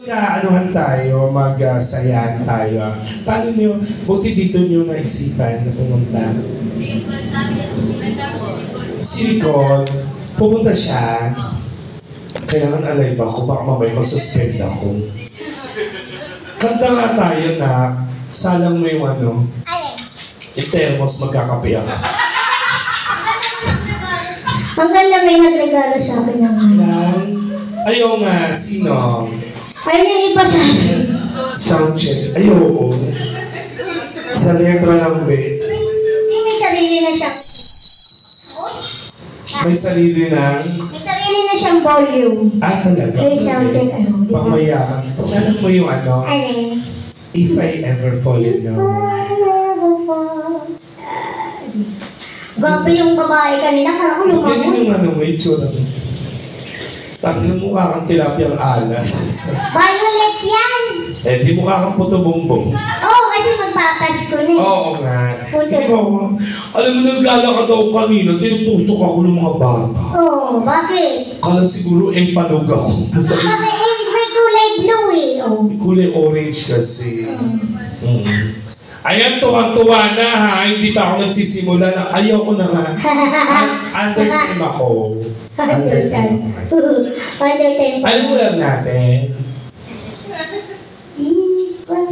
Anuhan tayo, mag-sayahan tayo. Paano nyo, buti dito nyo naisipan na pumunta? Si Nicole, pumunta siya. Kailangan alay ba ako, baka mamay masuspend ako. Kanta nga tayo na, salang mo yung ano, yung thermos, magkakape ako. Ang ganda may nagregalo sa akin naman. Ayaw nga, sino? Ayaw niya iba sa akin. Soundcheck. Ayaw. Sa letra lang, be. Hindi, may sarili na siya. May sarili na? May sarili na siyang volume. Ah, talaga? Okay, soundcheck, ano, di ba? Pangmayaman. Sana mo yung ano? Ano? If I ever fall in love. Gwapo yung babae kanina, kala ko lumabot. Hindi yung ano, may tsura mo. Tapos yung mukha kang tilapiyang alat. Violet yan! Eh, di mukha kang puto bumbong. Oo, kasi magpapas ko na. Oo nga. Puto. Hindi ba? Alam mo, naggala ka daw kanina, tinutusok ako ng mga bata. Oo, bakit? Kala siguro, panog ako. Bakit? Eh, may kulay blue eh. Oh. Kulay orange kasi. Ayan, tuwang-tuwa na ha. Hindi pa ako nagsisimula na ayaw ko na nga. Undertime ako. Undertime. Undertime. Alam mo lang natin.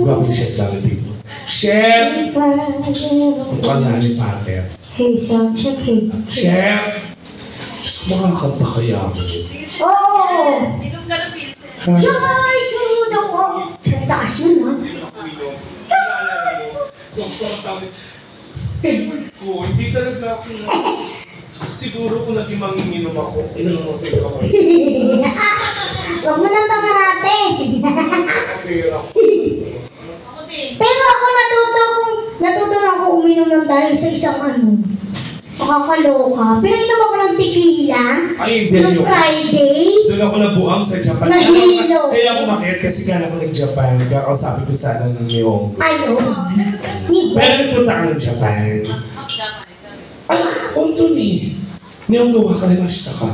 Gwapo yung chef lang dito. Chef! Ang kanyari pater. Hey, soundcheck, hey. Chef! Diyos, makakanta kaya ako. Oo! Joy to the world! Taas yun ha? Hindi talaga ako. Siguro kung naging manginginom ako, inangatin ka kayo. Huwag mo nang pangarapin. Pero ako natuto lang ako uminom ng dahil sa isang ano. Makakaloka. Pero inom ako ng tequila. Ay, hindi Noong Friday. Doon ako nabuang sa Japan. Nahilo. Kaya ako makit kasi kala ko nag-Japan. Kakausapin ko sana ng Nihongo. Ano? Pero nagpunta ka ng Japan. Ay, konto ni. Nihongo wakarimashita ka.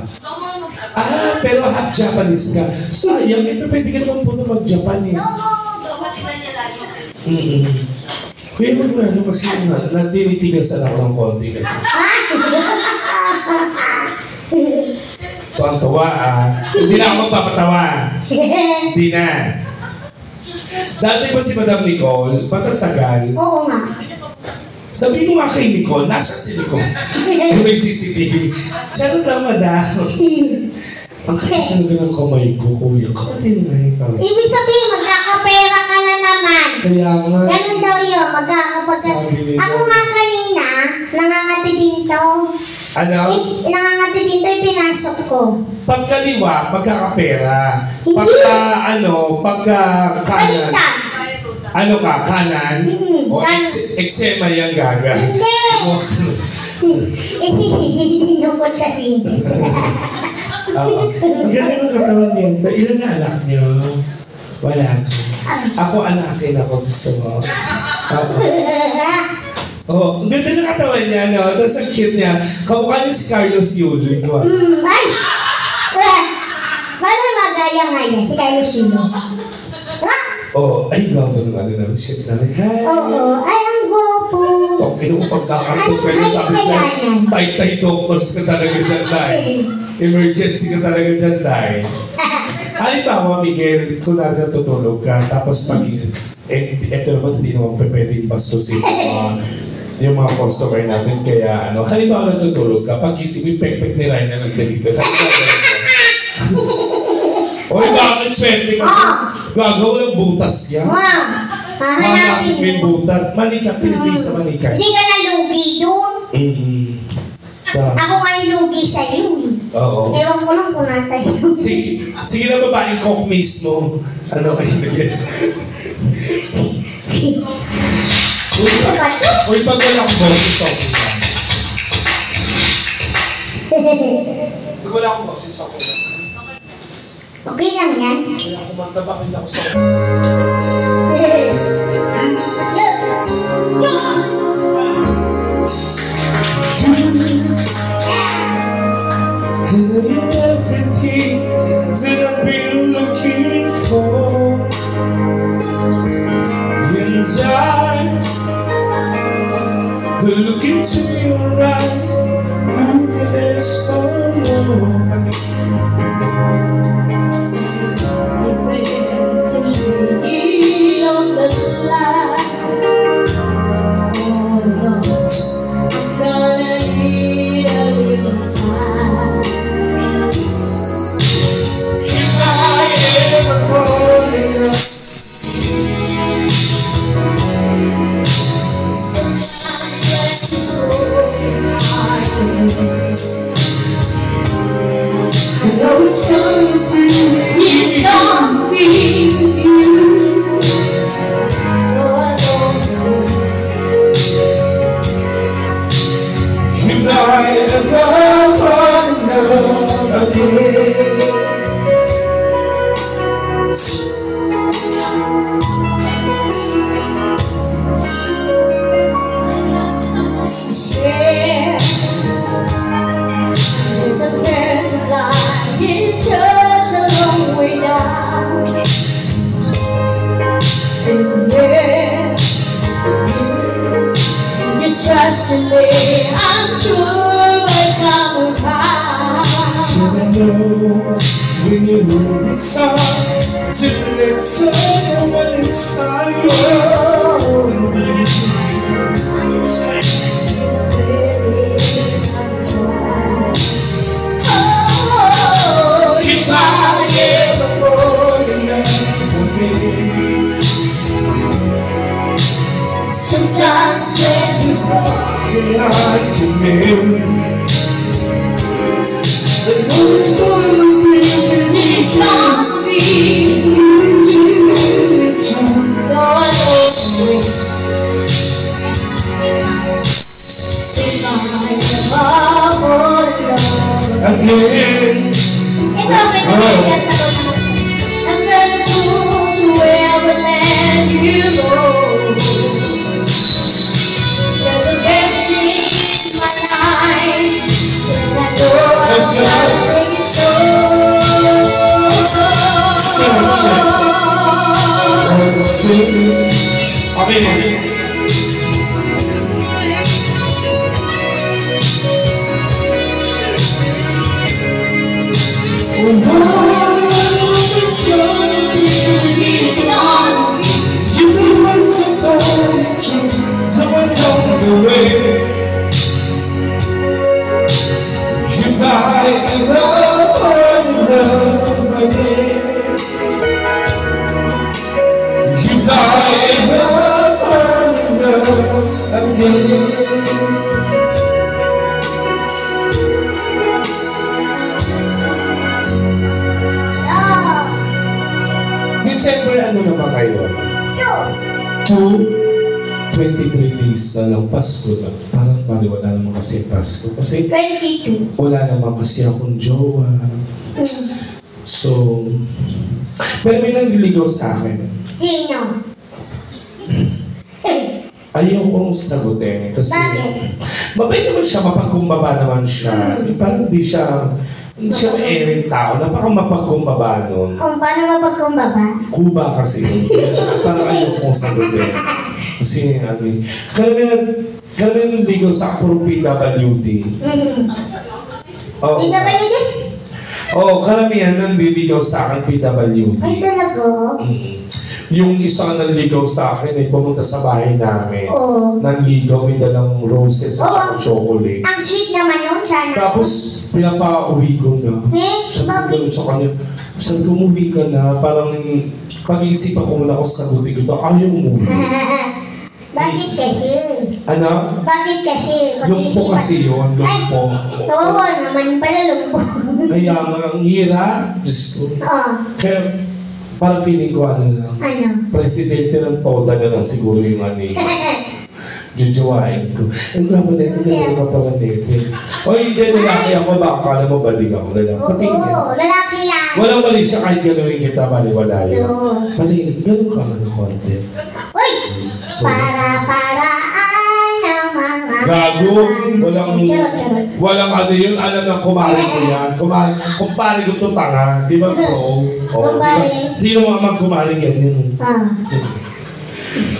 Ah, pero half Japanese ka. Sayang, pwede ka naman punta mag-Japan eh. Kuya mo na ano kasi nagtinitigasan ako ng konti kasi. Tuwang-tuwa Hindi na ako magpapatawa. Hindi na. Dati ba si Madam Nicole, matatagal? Oo nga. Sabi mo nga kay Nicole, nasa si Nicole? May CCTV. Charot lang, Madam. Ang kaya talaga ng kamay ko, kuya. Kapatid na yung kamay. Ibig sabihin, magkakapera ka na naman. Kaya nga. Ganun daw yun, Ako nga kanina, nangangati din to. Ano? Nangangati din to, pinasok ko. Pagkaliwa, magkakapera. Hindi. Pagka kanan. Baliktad. Ano ka, kanan? O eksema yung gaga? Hindi. Hinukot sa sindi. Ang ganda ng katawan niyo. Ilan na anak niyo? Wala. Ako anakin ako, gusto mo. Oh, ang ganda ng katawan niya, no? Tapos ang cute niya. Kamukha niyo si Carlos Yulo. Ay! Paano magaya nga yan? Si Carlos Yulo. Oh, ay, gwapo ng ano namin. Shit namin. Hi! Oo, ay, ang gwapo. Kung pinupagdakantong kayo, sabi siya, tay-tay doctors ka talaga dyan, Day. Emergency ka talaga dyan, Day. Halimbawa, Miguel, kung natutulog ka, tapos eto naman, hindi naman pwedeng bastusin yung mga customer natin. Kaya, halimbawa natutulog ka, pag-isip yung pek-pek ni Ryan na nagdalito. Oy, bakit swerte ka? Gagawa ng butas yan. Hahanapin mo yung butas. Manikat, pinipisa manikat. Hindi ka nalugi doon. Ako nga yung lugi sa'yo. Oo. Ewan ko lang kung natay. Sige na babaeng cook mismo. Ano kayo nagyan? Uy, pag wala akong boses, okay lang. Pag wala akong boses, okay lang. Okay lang yan. Wala akong magtabakit ako sa everything that I've been looking for. Yeah, there's a bear to fly in such a long way down. And yeah, just trust in me, I'm sure we'll come around. Should I know when you hear this song? Till it's someone inside you. If I ever fall in love again, Sometimes when it's broken heart can mend. I know it's gonna be, it's gonna be, no one knows me. If I ever fall in love again. ito, pwede na I'm gonna go to wherever land you go. You're the best thing in my life, and I know I'm gonna take it slow. Okay. It's gonna be, You know what's so true, so I know the way. If I ever fall in love again, if I ever fall in love again. December ano na ba kayo? 23 days na lang Pasko na. Parang wala naman kasi Pasko. Kasi 22. wala naman kasi akong jowa. So, pero may nangliligaw sa akin. Sino? Ayaw kong sagutin. Kasi Bakit? mabait naman siya, mapagkumbaba naman siya. Parang hindi siya maering tao. Napaka mapagkumbaba nun. Kung paano mapagkumbaba? Kuba kasi yun. Parang ayaw kong sagutin. Kasi ano eh. Karamihan ligaw sa puro PWD. Oh. PWD? Oo, karamihan nanliligaw sa akin PWD. Ay, talaga? Yung isa ang nanligaw sa akin ay pumunta sa bahay namin. Oo. Nanligaw, may dalang roses at saka chocolate. Ang sweet naman yun, sana. Tapos, pinapa-uwi ko na. Sabi ko sa kanya, sabi ko, umuwi ka na. Parang pag-iisipan ko muna ako sagutin ko. Ayaw umuwi. Bakit kasi? Ano? Bakit kasi? Lumpo kasi yun. Lumpo. Ay, kawawa naman pala lumpo. Kaya nga, ang hirap. Diyos ko. Oo. Kaya, parang feeling ko ano lang. Ano? Presidente ng TODA na lang siguro yung ano eh. Jujuwain ko. Ang gama na yung ganda katawan nito. O hindi, lalaki ako. Baka kala mo baling ako. Oo, lalaki yan. Walang mali siya kahit gano'y kita, baliwala yun. Oo. Patingin, gano'n ka ng konti. Uy! Para-paraan ng mga... Gago, Charot. walang ano yun, alam ng kumari ko yan. Kumpare ko ito tanga, di ba bro? Kumpare. Sino mga magkumari ganyan?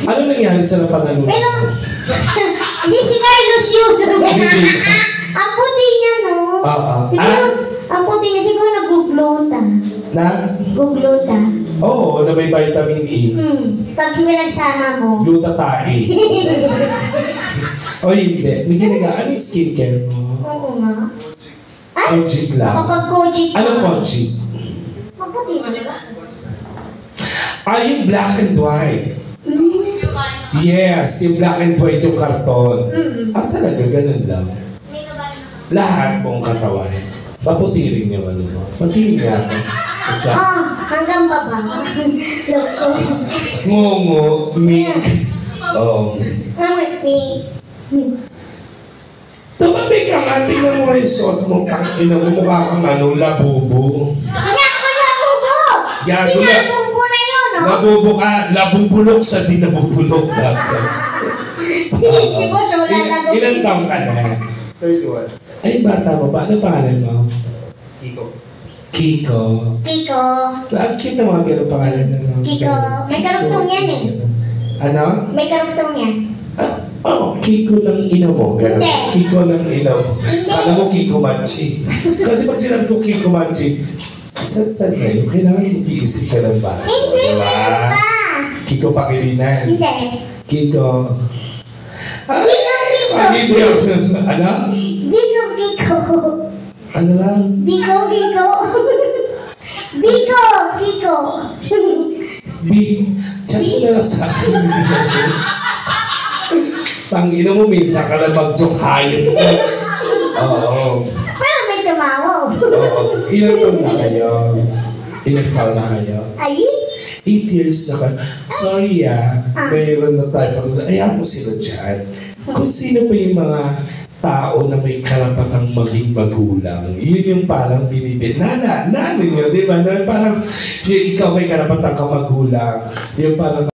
Ano nangyari sa napanalunan Pero, mo? hindi si Carlos yun. Hindi. Ang puti niya, no? Siguro, ang puti niya, siguro nag-guglota. Na? Guglota. Oo, na may vitamin E. Pag pinagsama mo. Glutathione. O hindi. May ano yung skincare mo? Oo nga. Ay, Kojic lang. kapag Kojic. Anong Kojic? Maputi na ba? Yung black and white. Yes, yung black and white yung karton. Talaga, ganun lang. Lahat mong katawan. Paputi rin yung ano mo. Patiin niya ako. Hanggang baba. Loko. Ngungo, mink. Oo. Tumabi ka nga, tingnan mo yung suot mo. Ina mo mukha kang ano, labubo. Kaya ko na bubo! Gago na. Tinapong ko na yun, Nabubulok sa di nabubulok dapat. Hindi ko siya wala lagot. Ilang taong ka na? 31. Ay, bata mo pa. Ano pangalan mo? Kiko. Kiko. Kiko. Ang cute na mga ganun pangalan na. Kiko. May karugtong yan eh. Ano? May karugtong yan. Kiko ng ina mo. Ganun. Hindi. Kiko ng ina mo. Hindi. Kala mo Kiko Manchi. Kasi pag sinabi ko Kiko Manchi, saan na yun? Kailangan mag-iisip ka ng bata. Hindi, Diba? meron pa. Kiko Pangilinan. Hindi. Kiko. Biko. Hindi. Ano? Biko. Ano lang? Biko. Biko. Chat mo na lang sa akin. Tangina mo, minsan ka na mag-joke hayop. Oo. Pero may tumawa. Oo. Ilang taon na kayo? Ilang taon na kayo? Ayun. 8 years na kayo. Sorry mayroon na tayo pag-usap. Ayaw mo sila dyan. Kung sino pa yung mga tao na may karapatang maging magulang, yun yung parang binibit. Nanin yun, di ba? Na parang yung ikaw may karapatang ka magulang. Yung parang